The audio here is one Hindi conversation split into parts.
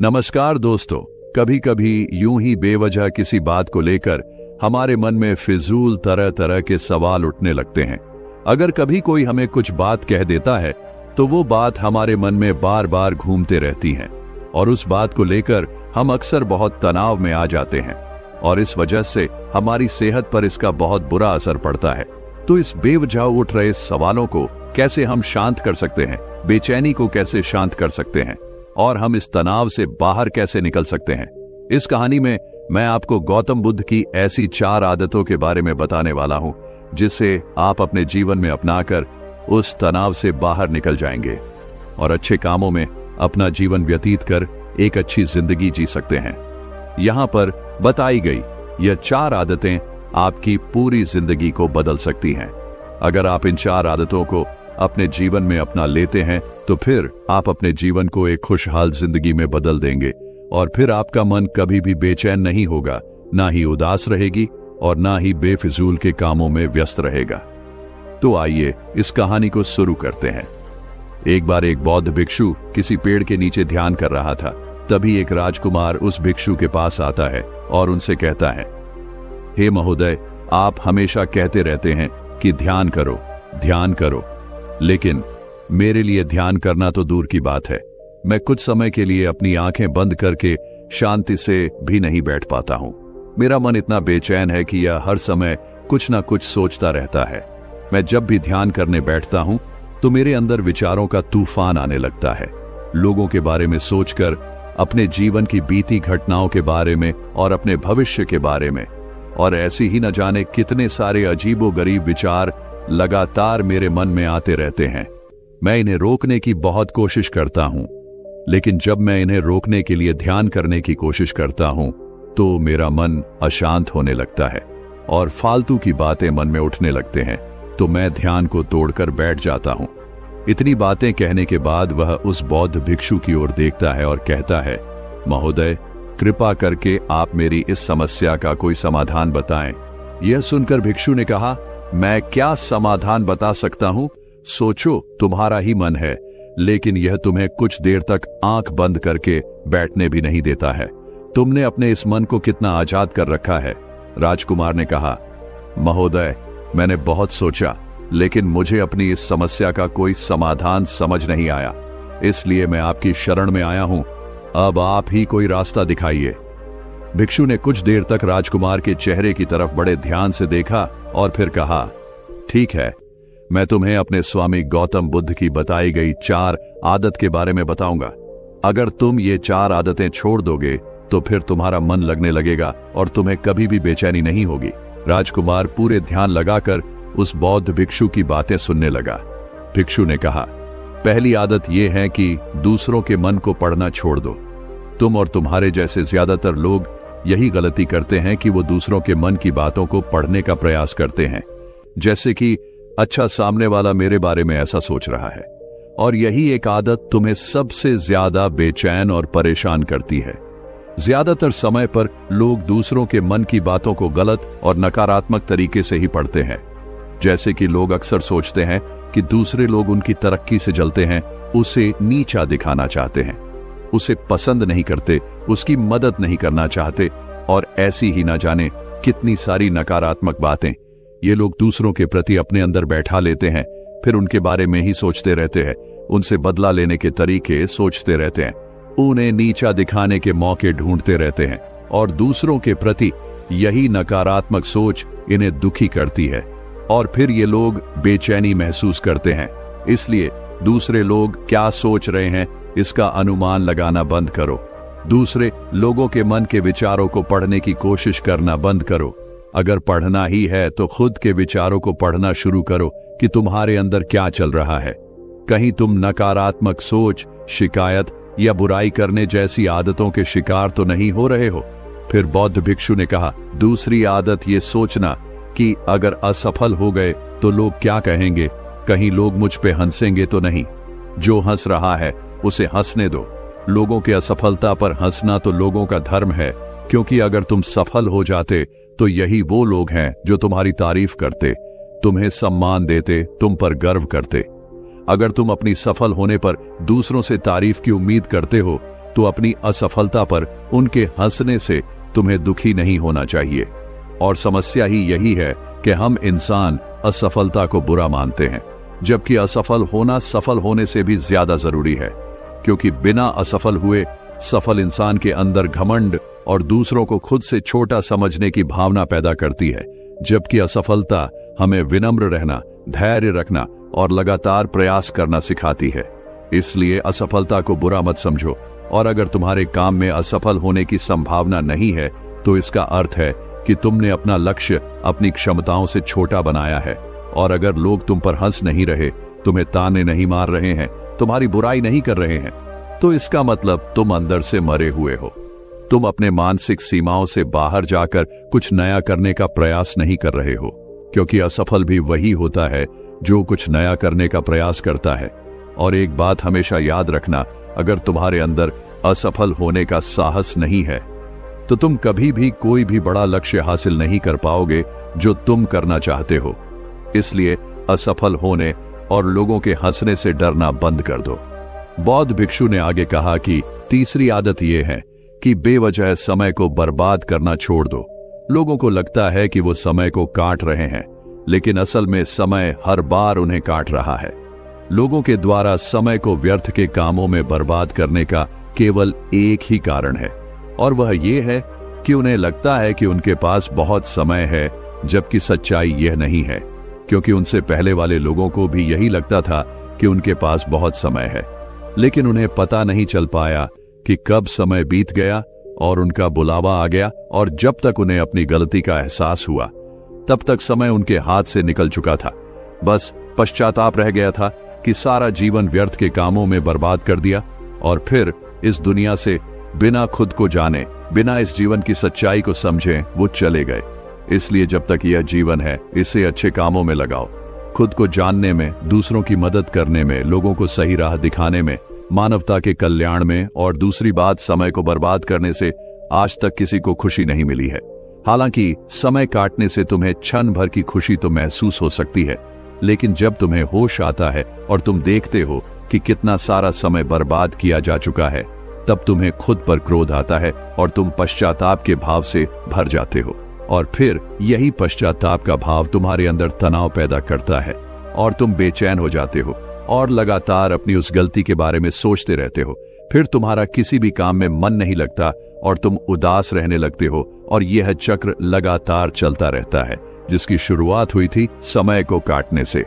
नमस्कार दोस्तों। कभी कभी यूं ही बेवजह किसी बात को लेकर हमारे मन में फिजूल तरह तरह के सवाल उठने लगते हैं। अगर कभी कोई हमें कुछ बात कह देता है तो वो बात हमारे मन में बार बार घूमते रहती हैं और उस बात को लेकर हम अक्सर बहुत तनाव में आ जाते हैं और इस वजह से हमारी सेहत पर इसका बहुत बुरा असर पड़ता है। तो इस बेवजह उठ रहे सवालों को कैसे हम शांत कर सकते हैं, बेचैनी को कैसे शांत कर सकते हैं और हम इस तनाव से बाहर कैसे निकल सकते हैं, इस कहानी में मैं आपको गौतम बुद्ध की ऐसी 4 आदतों के बारे में बताने वाला हूं जिससे आप अपने जीवन में अपनाकर उस तनाव से बाहर निकल जाएंगे और अच्छे कामों में अपना जीवन व्यतीत कर एक अच्छी जिंदगी जी सकते हैं। यहां पर बताई गई यह 4 आदतें आपकी पूरी जिंदगी को बदल सकती हैं। अगर आप इन 4 आदतों को अपने जीवन में अपना लेते हैं तो फिर आप अपने जीवन को एक खुशहाल जिंदगी में बदल देंगे और फिर आपका मन कभी भी बेचैन नहीं होगा, ना ही उदास रहेगी और ना ही बेफिजूल के कामों में व्यस्त रहेगा। तो आइए इस कहानी को शुरू करते हैं। एक बार एक बौद्ध भिक्षु किसी पेड़ के नीचे ध्यान कर रहा था। तभी एक राजकुमार उस भिक्षु के पास आता है और उनसे कहता है, हे महोदय, आप हमेशा कहते रहते हैं कि ध्यान करो, लेकिन मेरे लिए ध्यान करना तो दूर की बात है। मैं कुछ समय के लिए अपनी आंखें बंद करके शांति से भी नहीं बैठ पाता हूं। मेरा मन इतना बेचैन है कि यह हर समय कुछ ना कुछ सोचता रहता है। मैं जब भी ध्यान करने बैठता हूं तो मेरे अंदर विचारों का तूफान आने लगता है, लोगों के बारे में सोचकर, अपने जीवन की बीती घटनाओं के बारे में और अपने भविष्य के बारे में, और ऐसी ही न जाने कितने सारे अजीबोगरीब विचार लगातार मेरे मन में आते रहते हैं। मैं इन्हें रोकने की बहुत कोशिश करता हूं, लेकिन जब मैं इन्हें रोकने के लिए ध्यान करने की कोशिश करता हूं तो मेरा मन अशांत होने लगता है और फालतू की बातें मन में उठने लगते हैं, तो मैं ध्यान को तोड़कर बैठ जाता हूं। इतनी बातें कहने के बाद वह उस बौद्ध भिक्षु की ओर देखता है और कहता है, महोदय, कृपा करके आप मेरी इस समस्या का कोई समाधान बताएं। यह सुनकर भिक्षु ने कहा, मैं क्या समाधान बता सकता हूं? सोचो, तुम्हारा ही मन है, लेकिन यह तुम्हें कुछ देर तक आंख बंद करके बैठने भी नहीं देता है। तुमने अपने इस मन को कितना आजाद कर रखा है। राजकुमार ने कहा, महोदय, मैंने बहुत सोचा, लेकिन मुझे अपनी इस समस्या का कोई समाधान समझ नहीं आया, इसलिए मैं आपकी शरण में आया हूं। अब आप ही कोई रास्ता दिखाइए। भिक्षु ने कुछ देर तक राजकुमार के चेहरे की तरफ बड़े ध्यान से देखा और फिर कहा, ठीक है, मैं तुम्हें अपने स्वामी गौतम बुद्ध की बताई गई 4 आदत के बारे में बताऊंगा। अगर तुम ये 4 आदतें छोड़ दोगे तो फिर तुम्हारा मन लगने लगेगा और तुम्हें कभी भी बेचैनी नहीं होगी। राजकुमार पूरे ध्यान लगाकर उस बौद्ध भिक्षु की बातें सुनने लगा। भिक्षु ने कहा, पहली आदत यह है कि दूसरों के मन को पढ़ना छोड़ दो। तुम और तुम्हारे जैसे ज्यादातर लोग यही गलती करते हैं कि वो दूसरों के मन की बातों को पढ़ने का प्रयास करते हैं, जैसे कि अच्छा, सामने वाला मेरे बारे में ऐसा सोच रहा है। और यही एक आदत तुम्हें सबसे ज्यादा बेचैन और परेशान करती है। ज्यादातर समय पर लोग दूसरों के मन की बातों को गलत और नकारात्मक तरीके से ही पढ़ते हैं। जैसे कि लोग अक्सर सोचते हैं कि दूसरे लोग उनकी तरक्की से जलते हैं, उसे नीचा दिखाना चाहते हैं, उसे पसंद नहीं करते, उसकी मदद नहीं करना चाहते, और ऐसी ही ना जाने कितनी सारी नकारात्मक बातें ये लोग दूसरों के प्रति अपने अंदर बैठा लेते हैं। फिर उनके बारे में ही सोचते रहते हैं, उनसे बदला लेने के तरीके सोचते रहते हैं, उन्हें नीचा दिखाने के मौके ढूंढते रहते हैं, और दूसरों के प्रति यही नकारात्मक सोच इन्हें दुखी करती है और फिर ये लोग बेचैनी महसूस करते हैं। इसलिए दूसरे लोग क्या सोच रहे हैं इसका अनुमान लगाना बंद करो। दूसरे लोगों के मन के विचारों को पढ़ने की कोशिश करना बंद करो। अगर पढ़ना ही है तो खुद के विचारों को पढ़ना शुरू करो कि तुम्हारे अंदर क्या चल रहा है। कहीं तुम नकारात्मक सोच, शिकायत या बुराई करने जैसी आदतों के शिकार तो नहीं हो रहे हो। फिर बौद्ध भिक्षु ने कहा, दूसरी आदत ये सोचना कि अगर असफल हो गए तो लोग क्या कहेंगे, कहीं लोग मुझ पे हंसेंगे तो नहीं। जो हंस रहा है उसे हंसने दो। लोगों के असफलता पर हंसना तो लोगों का धर्म है, क्योंकि अगर तुम सफल हो जाते तो यही वो लोग हैं जो तुम्हारी तारीफ करते, तुम्हें सम्मान देते, तुम पर गर्व करते। अगर तुम अपनी सफल होने पर दूसरों से तारीफ की उम्मीद करते हो तो अपनी असफलता पर उनके हंसने से तुम्हें दुखी नहीं होना चाहिए। और समस्या ही यही है कि हम इंसान असफलता को बुरा मानते हैं, जबकि असफल होना सफल होने से भी ज्यादा जरूरी है। क्योंकि बिना असफल हुए सफल इंसान के अंदर घमंड और दूसरों को खुद से छोटा समझने की भावना पैदा करती है, जबकि असफलता हमें विनम्र रहना, धैर्य रखना और लगातार प्रयास करना सिखाती है। इसलिए असफलता को बुरा मत समझो, और अगर तुम्हारे काम में असफल होने की संभावना नहीं है तो इसका अर्थ है कि तुमने अपना लक्ष्य अपनी क्षमताओं से छोटा बनाया है। और अगर लोग तुम पर हंस नहीं रहे, तुम्हें ताने नहीं मार रहे हैं, तुम्हारी बुराई नहीं कर रहे हैं, तो इसका मतलब तुम अंदर से मरे हुए हो। तुम अपने मानसिक सीमाओं से बाहर जाकर कुछ नया करने का प्रयास नहीं कर रहे हो, क्योंकि असफल भी वही होता है जो कुछ नया करने का प्रयास करता है। और एक बात हमेशा याद रखना, अगर तुम्हारे अंदर असफल होने का साहस नहीं है तो तुम कभी भी कोई भी बड़ा लक्ष्य हासिल नहीं कर पाओगे जो तुम करना चाहते हो। इसलिए असफल होने और लोगों के हंसने से डरना बंद कर दो। बौद्ध भिक्षु ने आगे कहा कि तीसरी आदत यह है कि बेवजह समय को बर्बाद करना छोड़ दो। लोगों को लगता है कि वो समय को काट रहे हैं, लेकिन असल में समय हर बार उन्हें काट रहा है। लोगों के द्वारा समय को व्यर्थ के कामों में बर्बाद करने का केवल एक ही कारण है, और वह ये है कि उन्हें लगता है कि उनके पास बहुत समय है, जबकि सच्चाई यह नहीं है। क्योंकि उनसे पहले वाले लोगों को भी यही लगता था कि उनके पास बहुत समय है, लेकिन उन्हें पता नहीं चल पाया कि कब समय बीत गया और उनका बुलावा आ गया, और जब तक उन्हें अपनी गलती का एहसास हुआ तब तक समय उनके हाथ से निकल चुका था। बस पश्चाताप रह गया था कि सारा जीवन व्यर्थ के कामों में बर्बाद कर दिया, और फिर इस दुनिया से बिना खुद को जाने, बिना इस जीवन की सच्चाई को समझे वो चले गए। इसलिए जब तक यह जीवन है, इसे अच्छे कामों में लगाओ, खुद को जानने में, दूसरों की मदद करने में, लोगों को सही राह दिखाने में, मानवता के कल्याण में। और दूसरी बात, समय को बर्बाद करने से आज तक किसी को खुशी नहीं मिली है। हालांकि समय काटने से तुम्हें क्षण भर की खुशी तो महसूस हो सकती है, लेकिन जब तुम्हें होश आता है और तुम देखते हो कि कितना सारा समय बर्बाद किया जा चुका है, तब तुम्हें खुद पर क्रोध आता है और तुम पश्चाताप के भाव से भर जाते हो। और फिर यही पश्चाताप का भाव तुम्हारे अंदर तनाव पैदा करता है और तुम बेचैन हो जाते हो और लगातार अपनी उस गलती के बारे में सोचते रहते हो। फिर तुम्हारा किसी भी काम में मन नहीं लगता और तुम उदास रहने लगते हो, और यह चक्र लगातार चलता रहता है, जिसकी शुरुआत हुई थी समय को काटने से।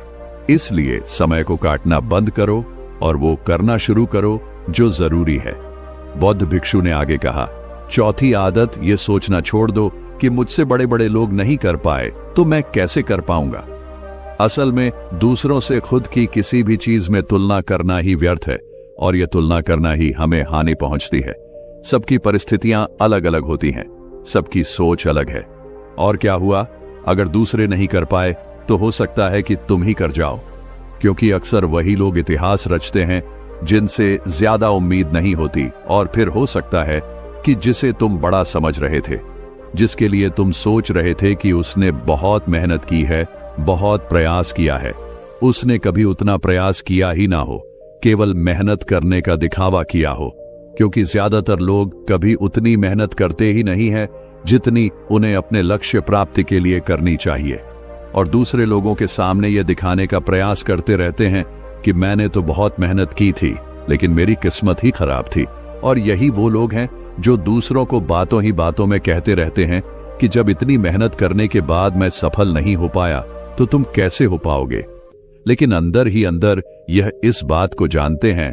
इसलिए समय को काटना बंद करो और वो करना शुरू करो जो जरूरी है। बौद्ध भिक्षु ने आगे कहा, चौथी आदत ये सोचना छोड़ दो कि मुझसे बड़े बड़े लोग नहीं कर पाए तो मैं कैसे कर पाऊंगा। असल में दूसरों से खुद की किसी भी चीज में तुलना करना ही व्यर्थ है, और यह तुलना करना ही हमें हानि पहुंचती है। सबकी परिस्थितियां अलग अलग होती हैं, सबकी सोच अलग है। और क्या हुआ, अगर दूसरे नहीं कर पाए तो हो सकता है कि तुम ही कर जाओ, क्योंकि अक्सर वही लोग इतिहास रचते हैं जिनसे ज्यादा उम्मीद नहीं होती। और फिर हो सकता है कि जिसे तुम बड़ा समझ रहे थे, जिसके लिए तुम सोच रहे थे कि उसने बहुत मेहनत की है, बहुत प्रयास किया है, उसने कभी उतना प्रयास किया ही ना हो, केवल मेहनत करने का दिखावा किया हो। क्योंकि ज्यादातर लोग कभी उतनी मेहनत करते ही नहीं है जितनी उन्हें अपने लक्ष्य प्राप्ति के लिए करनी चाहिए, और दूसरे लोगों के सामने यह दिखाने का प्रयास करते रहते हैं कि मैंने तो बहुत मेहनत की थी लेकिन मेरी किस्मत ही खराब थी। और यही वो लोग हैं जो दूसरों को बातों ही बातों में कहते रहते हैं कि जब इतनी मेहनत करने के बाद मैं सफल नहीं हो पाया तो तुम कैसे हो पाओगे। लेकिन अंदर ही अंदर यह इस बात को जानते हैं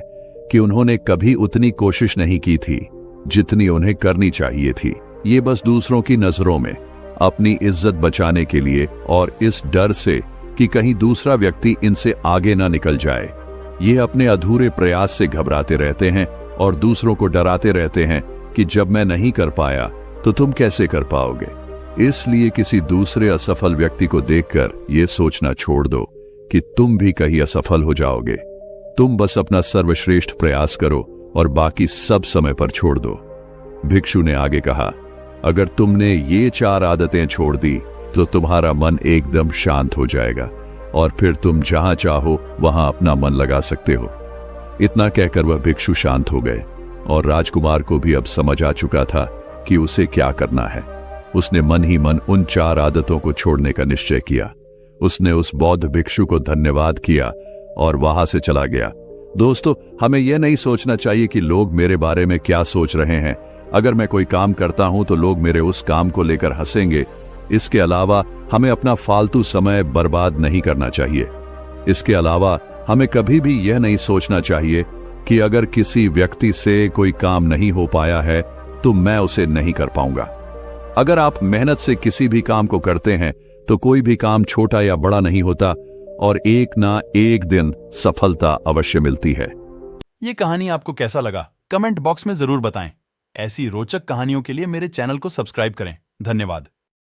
कि उन्होंने कभी उतनी कोशिश नहीं की थी जितनी उन्हें करनी चाहिए थी। ये बस दूसरों की नजरों में अपनी इज्जत बचाने के लिए और इस डर से कि कहीं दूसरा व्यक्ति इनसे आगे ना निकल जाए, ये अपने अधूरे प्रयास से घबराते रहते हैं और दूसरों को डराते रहते हैं कि जब मैं नहीं कर पाया तो तुम कैसे कर पाओगे। इसलिए किसी दूसरे असफल व्यक्ति को देखकर यह सोचना छोड़ दो कि तुम भी कहीं असफल हो जाओगे। तुम बस अपना सर्वश्रेष्ठ प्रयास करो और बाकी सब समय पर छोड़ दो। भिक्षु ने आगे कहा, अगर तुमने ये 4 आदतें छोड़ दी तो तुम्हारा मन एकदम शांत हो जाएगा और फिर तुम जहां चाहो वहां अपना मन लगा सकते हो। इतना कहकर वह भिक्षु शांत हो गए और राजकुमार को भी अब समझ आ चुका था कि उसे क्या करना है। उसने मन ही मन उन 4 आदतों को छोड़ने का निश्चय किया। उसने उस बौद्ध भिक्षु को धन्यवाद किया और वहां से चला गया। दोस्तों, हमें यह नहीं सोचना चाहिए कि लोग मेरे बारे में क्या सोच रहे हैं। अगर मैं कोई काम करता हूं तो लोग मेरे उस काम को लेकर हंसेंगे। इसके अलावा हमें अपना फालतू समय बर्बाद नहीं करना चाहिए। इसके अलावा हमें कभी भी यह नहीं सोचना चाहिए कि अगर किसी व्यक्ति से कोई काम नहीं हो पाया है तो मैं उसे नहीं कर पाऊंगा। अगर आप मेहनत से किसी भी काम को करते हैं तो कोई भी काम छोटा या बड़ा नहीं होता और एक ना एक दिन सफलता अवश्य मिलती है। ये कहानी आपको कैसा लगा कमेंट बॉक्स में जरूर बताएं। ऐसी रोचक कहानियों के लिए मेरे चैनल को सब्सक्राइब करें। धन्यवाद।